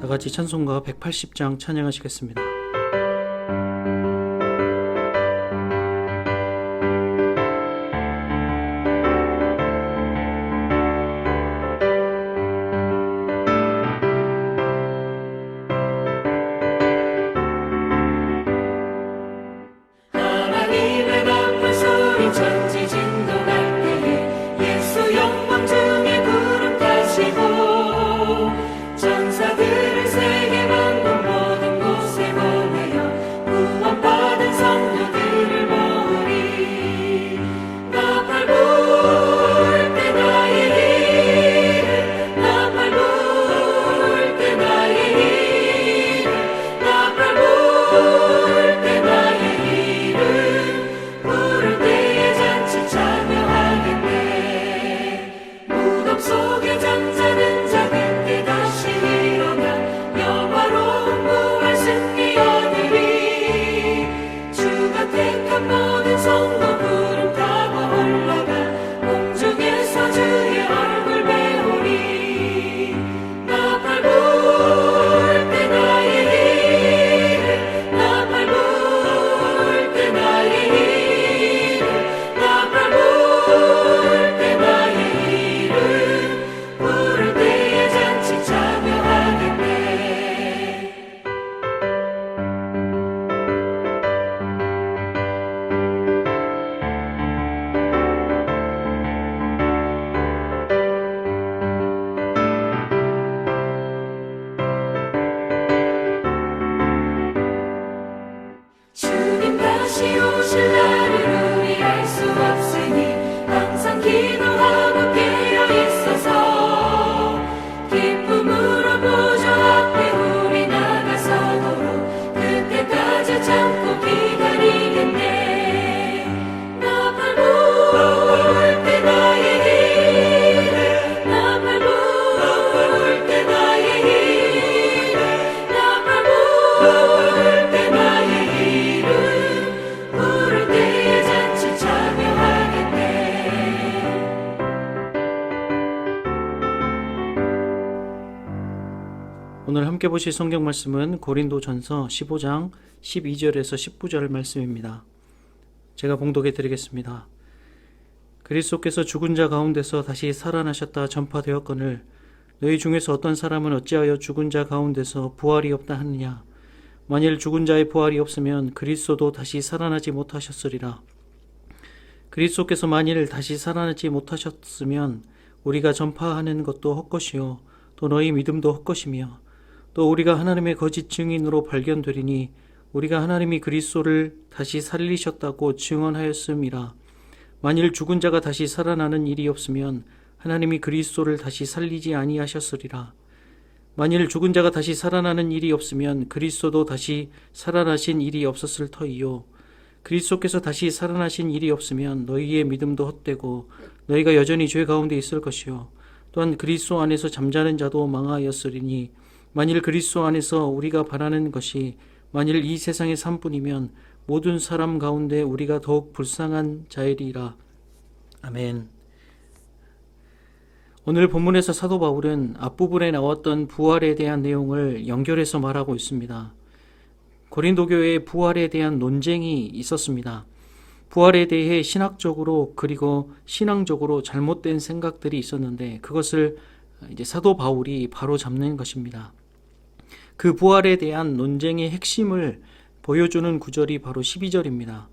다 같이 찬송가 180장 찬양하시겠습니다. 하나님의 나쁜 소리 천지 진동할 때에 예수 영광 중에 구름 타시고 천사들을 세계 만국 모든 곳에 보내어 구원받은 성도들을 모으리. 나 밟을 때 나의 일을 나 밟을 때 나의 일을 나 밟을 때 나의 일을 부를 때에 잔치 참여하겠네. 무덤 속에 잠자는 자 그때 다시 일어나 영화로운 부활 승리 얻으리. 주가 택한 모든 성도 구름 타고 올라가 공중에서 주의 얼굴 배우리. 나 밟을 때 나의 일을 나 밟을 때 나의 일을 나 밟을 때 나의 일을 부를 때에 잔치 참여하겠네. 주님 다시 오실 날을 우리 알 수 없으니 항상 기도하고 깨어 있어서 기쁨으로 보좌 앞에 우리 나가서도록 그때까지 참고 기다리겠네. 나 밟을 때 나의 일을 나 밟을 때 나의 일을 나 밟을 때 나의 일을 부를 때에 잔치 참여하겠네. 오늘 함께 보실 성경 말씀은 고린도전서 15장 12절에서 19절 말씀입니다. 제가 봉독해 드리겠습니다. 그리스도께서 죽은 자 가운데서 다시 살아나셨다 전파되었거늘 너희 중에서 어떤 사람은 어찌하여 죽은 자 가운데서 부활이 없다 하느냐. 만일 죽은 자의 부활이 없으면 그리스도도 다시 살아나지 못하셨으리라. 그리스도께서 만일 다시 살아나지 못하셨으면 우리가 전파하는 것도 헛것이요 또 너희 믿음도 헛것이며 또 우리가 하나님의 거짓 증인으로 발견되리니 우리가 하나님이 그리스도를 다시 살리셨다고 증언하였음이라. 만일 죽은 자가 다시 살아나는 일이 없으면 하나님이 그리스도를 다시 살리지 아니하셨으리라. 만일 죽은 자가 다시 살아나는 일이 없으면 그리스도도 다시 살아나신 일이 없었을 터이요. 그리스도께서 다시 살아나신 일이 없으면 너희의 믿음도 헛되고 너희가 여전히 죄 가운데 있을 것이요. 또한 그리스도 안에서 잠자는 자도 망하였으리니 만일 그리스도 안에서 우리가 바라는 것이 만일 이 세상의 삶뿐이면 모든 사람 가운데 우리가 더욱 불쌍한 자이리라. 아멘. 오늘 본문에서 사도 바울은 앞부분에 나왔던 부활에 대한 내용을 연결해서 말하고 있습니다. 고린도 교회의 부활에 대한 논쟁이 있었습니다. 부활에 대해 신학적으로 그리고 신앙적으로 잘못된 생각들이 있었는데 그것을 이제 사도 바울이 바로 잡는 것입니다. 그 부활에 대한 논쟁의 핵심을 보여주는 구절이 바로 12절입니다.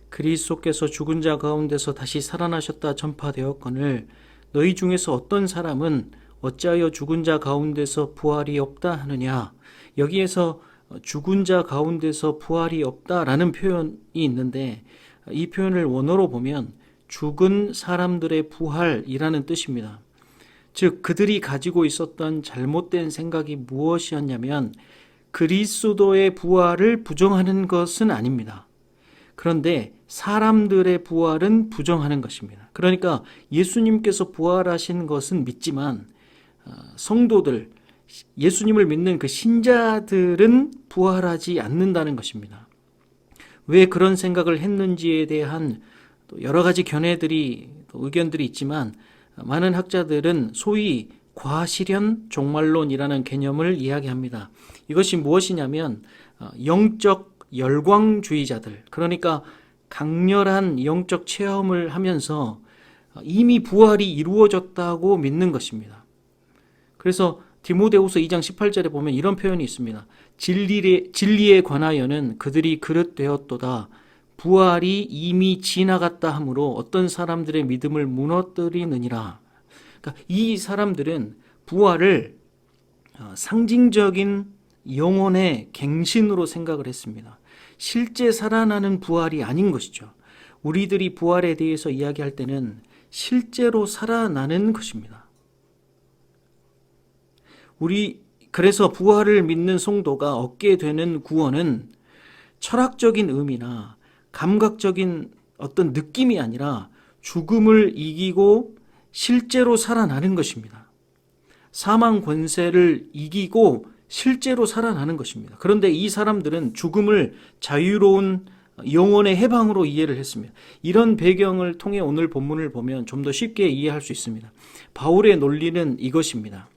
그리스도께서 죽은 자 가운데서 다시 살아나셨다 전파되었거늘 너희 중에서 어떤 사람은 어찌하여 죽은 자 가운데서 부활이 없다 하느냐. 여기에서 죽은 자 가운데서 부활이 없다라는 표현이 있는데 이 표현을 원어로 보면 죽은 사람들의 부활이라는 뜻입니다. 즉 그들이 가지고 있었던 잘못된 생각이 무엇이었냐면 그리스도의 부활을 부정하는 것은 아닙니다. 그런데 사람들의 부활은 부정하는 것입니다. 그러니까 예수님께서 부활하신 것은 믿지만 성도들, 예수님을 믿는 그 신자들은 부활하지 않는다는 것입니다. 왜 그런 생각을 했는지에 대한 여러 가지 견해들이 의견들이 있지만 많은 학자들은 소위 과실현 종말론이라는 개념을 이야기합니다. 이것이 무엇이냐면 영적 열광주의자들, 그러니까 강렬한 영적 체험을 하면서 이미 부활이 이루어졌다고 믿는 것입니다. 그래서 디모데후서 2장 18절에 보면 이런 표현이 있습니다. 진리에 관하여는 그들이 그릇되었도다. 부활이 이미 지나갔다 하므로 어떤 사람들의 믿음을 무너뜨리느니라. 그러니까 이 사람들은 부활을 상징적인 영혼의 갱신으로 생각을 했습니다. 실제 살아나는 부활이 아닌 것이죠. 우리들이 부활에 대해서 이야기할 때는 실제로 살아나는 것입니다. 그래서 부활을 믿는 성도가 얻게 되는 구원은 철학적인 의미나 감각적인 어떤 느낌이 아니라 죽음을 이기고 실제로 살아나는 것입니다. 사망 권세를 이기고 실제로 살아나는 것입니다. 그런데 이 사람들은 죽음을 자유로운 영혼의 해방으로 이해를 했습니다. 이런 배경을 통해 오늘 본문을 보면 좀 더 쉽게 이해할 수 있습니다. 바울의 논리는 이것입니다.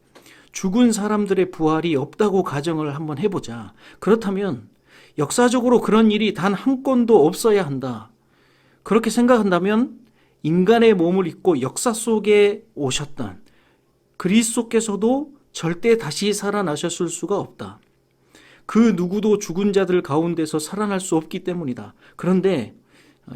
죽은 사람들의 부활이 없다고 가정을 한번 해보자. 그렇다면 역사적으로 그런 일이 단 한 건도 없어야 한다. 그렇게 생각한다면 인간의 몸을 입고 역사 속에 오셨던 그리스도께서도 절대 다시 살아나셨을 수가 없다. 그 누구도 죽은 자들 가운데서 살아날 수 없기 때문이다. 그런데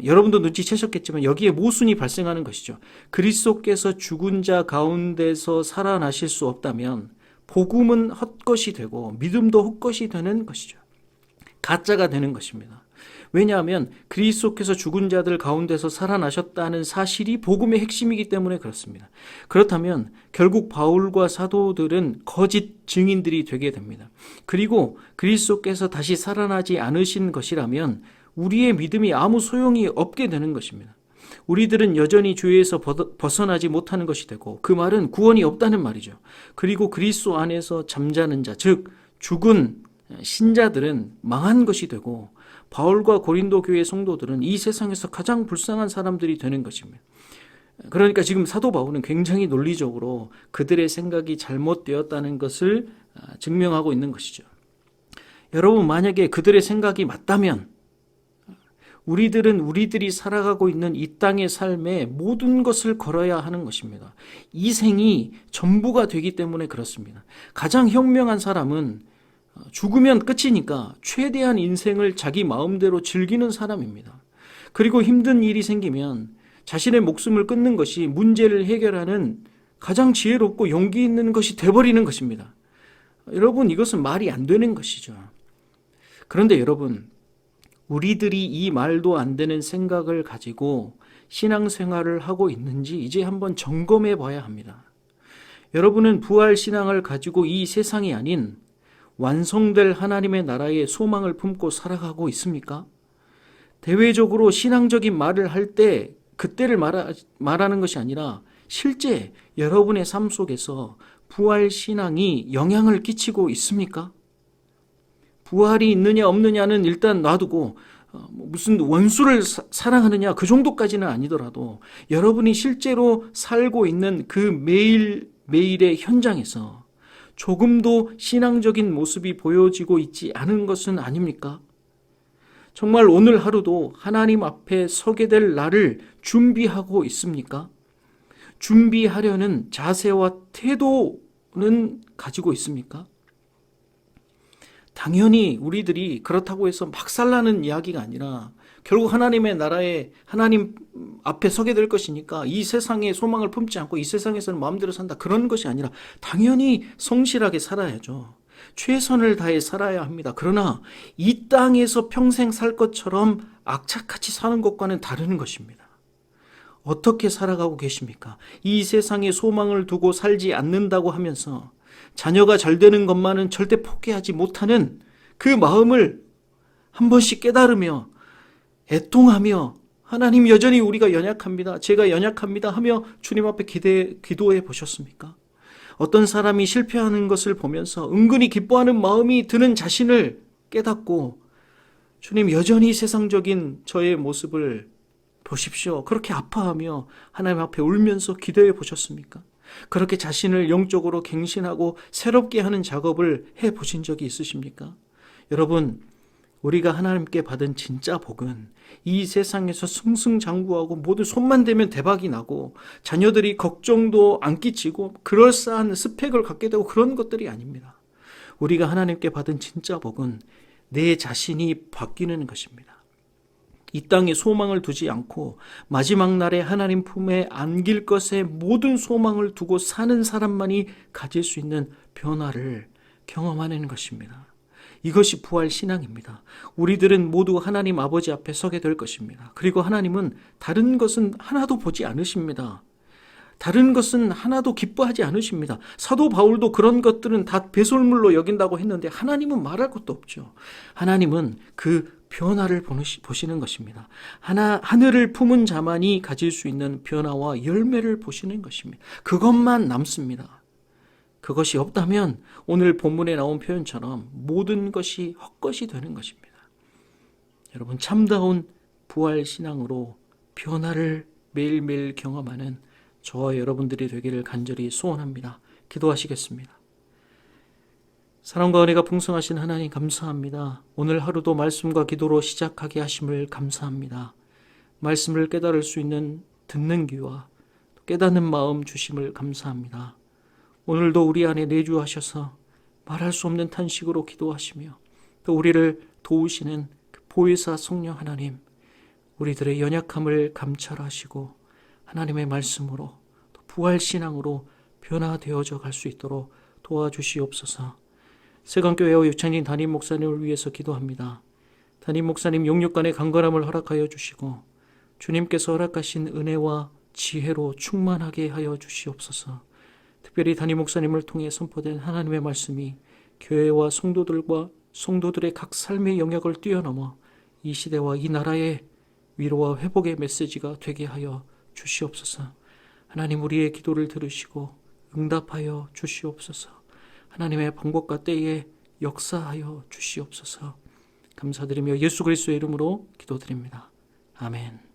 여러분도 눈치채셨겠지만 여기에 모순이 발생하는 것이죠. 그리스도께서 죽은 자 가운데서 살아나실 수 없다면 복음은 헛것이 되고 믿음도 헛것이 되는 것이죠. 가짜가 되는 것입니다. 왜냐하면 그리스도께서 죽은 자들 가운데서 살아나셨다는 사실이 복음의 핵심이기 때문에 그렇습니다. 그렇다면 결국 바울과 사도들은 거짓 증인들이 되게 됩니다. 그리고 그리스도께서 다시 살아나지 않으신 것이라면 우리의 믿음이 아무 소용이 없게 되는 것입니다. 우리들은 여전히 죄에서 벗어나지 못하는 것이 되고 그 말은 구원이 없다는 말이죠. 그리고 그리스도 안에서 잠자는 자, 즉 죽은 신자들은 망한 것이 되고 바울과 고린도 교회 성도들은 이 세상에서 가장 불쌍한 사람들이 되는 것입니다. 그러니까 지금 사도 바울은 굉장히 논리적으로 그들의 생각이 잘못되었다는 것을 증명하고 있는 것이죠. 여러분, 만약에 그들의 생각이 맞다면 우리들은 우리들이 살아가고 있는 이 땅의 삶에 모든 것을 걸어야 하는 것입니다. 이 생이 전부가 되기 때문에 그렇습니다. 가장 현명한 사람은 죽으면 끝이니까 최대한 인생을 자기 마음대로 즐기는 사람입니다. 그리고 힘든 일이 생기면 자신의 목숨을 끊는 것이 문제를 해결하는 가장 지혜롭고 용기 있는 것이 돼버리는 것입니다. 여러분, 이것은 말이 안 되는 것이죠. 그런데 여러분, 우리들이 이 말도 안 되는 생각을 가지고 신앙생활을 하고 있는지 이제 한번 점검해 봐야 합니다. 여러분은 부활 신앙을 가지고 이 세상이 아닌 완성될 하나님의 나라의 소망을 품고 살아가고 있습니까? 대외적으로 신앙적인 말을 할 때 그때를 말하는 것이 아니라 실제 여러분의 삶 속에서 부활 신앙이 영향을 끼치고 있습니까? 부활이 있느냐 없느냐는 일단 놔두고 무슨 원수를 사랑하느냐 그 정도까지는 아니더라도 여러분이 실제로 살고 있는 그 매일매일의 현장에서 조금도 신앙적인 모습이 보여지고 있지 않은 것은 아닙니까? 정말 오늘 하루도 하나님 앞에 서게 될 날을 준비하고 있습니까? 준비하려는 자세와 태도는 가지고 있습니까? 당연히 우리들이 그렇다고 해서 막 살라는 이야기가 아니라 결국 하나님의 나라에 하나님 앞에 서게 될 것이니까 이 세상에 소망을 품지 않고 이 세상에서는 마음대로 산다 그런 것이 아니라 당연히 성실하게 살아야죠. 최선을 다해 살아야 합니다. 그러나 이 땅에서 평생 살 것처럼 악착같이 사는 것과는 다른 것입니다. 어떻게 살아가고 계십니까? 이 세상에 소망을 두고 살지 않는다고 하면서 자녀가 잘 되는 것만은 절대 포기하지 못하는 그 마음을 한 번씩 깨달으며 애통하며 하나님 여전히 우리가 연약합니다. 제가 연약합니다 하며 주님 앞에 기도해 보셨습니까? 어떤 사람이 실패하는 것을 보면서 은근히 기뻐하는 마음이 드는 자신을 깨닫고 주님 여전히 세상적인 저의 모습을 보십시오. 그렇게 아파하며 하나님 앞에 울면서 기도해 보셨습니까? 그렇게 자신을 영적으로 갱신하고 새롭게 하는 작업을 해보신 적이 있으십니까? 여러분, 우리가 하나님께 받은 진짜 복은 이 세상에서 승승장구하고 모두 손만 대면 대박이 나고 자녀들이 걱정도 안 끼치고 그럴싸한 스펙을 갖게 되고 그런 것들이 아닙니다. 우리가 하나님께 받은 진짜 복은 내 자신이 바뀌는 것입니다. 이 땅에 소망을 두지 않고 마지막 날에 하나님 품에 안길 것에 모든 소망을 두고 사는 사람만이 가질 수 있는 변화를 경험하는 것입니다. 이것이 부활 신앙입니다. 우리들은 모두 하나님 아버지 앞에 서게 될 것입니다. 그리고 하나님은 다른 것은 하나도 보지 않으십니다. 다른 것은 하나도 기뻐하지 않으십니다. 사도 바울도 그런 것들은 다 배설물로 여긴다고 했는데 하나님은 말할 것도 없죠. 하나님은 그 변화를 보시는 것입니다. 하늘을 품은 자만이 가질 수 있는 변화와 열매를 보시는 것입니다. 그것만 남습니다. 그것이 없다면 오늘 본문에 나온 표현처럼 모든 것이 헛것이 되는 것입니다. 여러분, 참다운 부활 신앙으로 변화를 매일매일 경험하는 저와 여러분들이 되기를 간절히 소원합니다. 기도하시겠습니다. 사랑과 은혜가 풍성하신 하나님 감사합니다. 오늘 하루도 말씀과 기도로 시작하게 하심을 감사합니다. 말씀을 깨달을 수 있는 듣는 귀와 깨닫는 마음 주심을 감사합니다. 오늘도 우리 안에 내주하셔서 말할 수 없는 탄식으로 기도하시며 또 우리를 도우시는 그 보혜사 성령 하나님, 우리들의 연약함을 감찰하시고 하나님의 말씀으로 또 부활신앙으로 변화되어져 갈 수 있도록 도와주시옵소서. 세강교회와 유창진 담임 목사님을 위해서 기도합니다. 담임 목사님 영육간의 강건함을 허락하여 주시고 주님께서 허락하신 은혜와 지혜로 충만하게 하여 주시옵소서. 특별히 담임 목사님을 통해 선포된 하나님의 말씀이 교회와 성도들의 각 삶의 영역을 뛰어넘어 이 시대와 이 나라의 위로와 회복의 메시지가 되게 하여 주시옵소서. 하나님, 우리의 기도를 들으시고 응답하여 주시옵소서. 하나님의 방법과 때에 역사하여 주시옵소서. 감사드리며 예수 그리스도의 이름으로 기도드립니다. 아멘.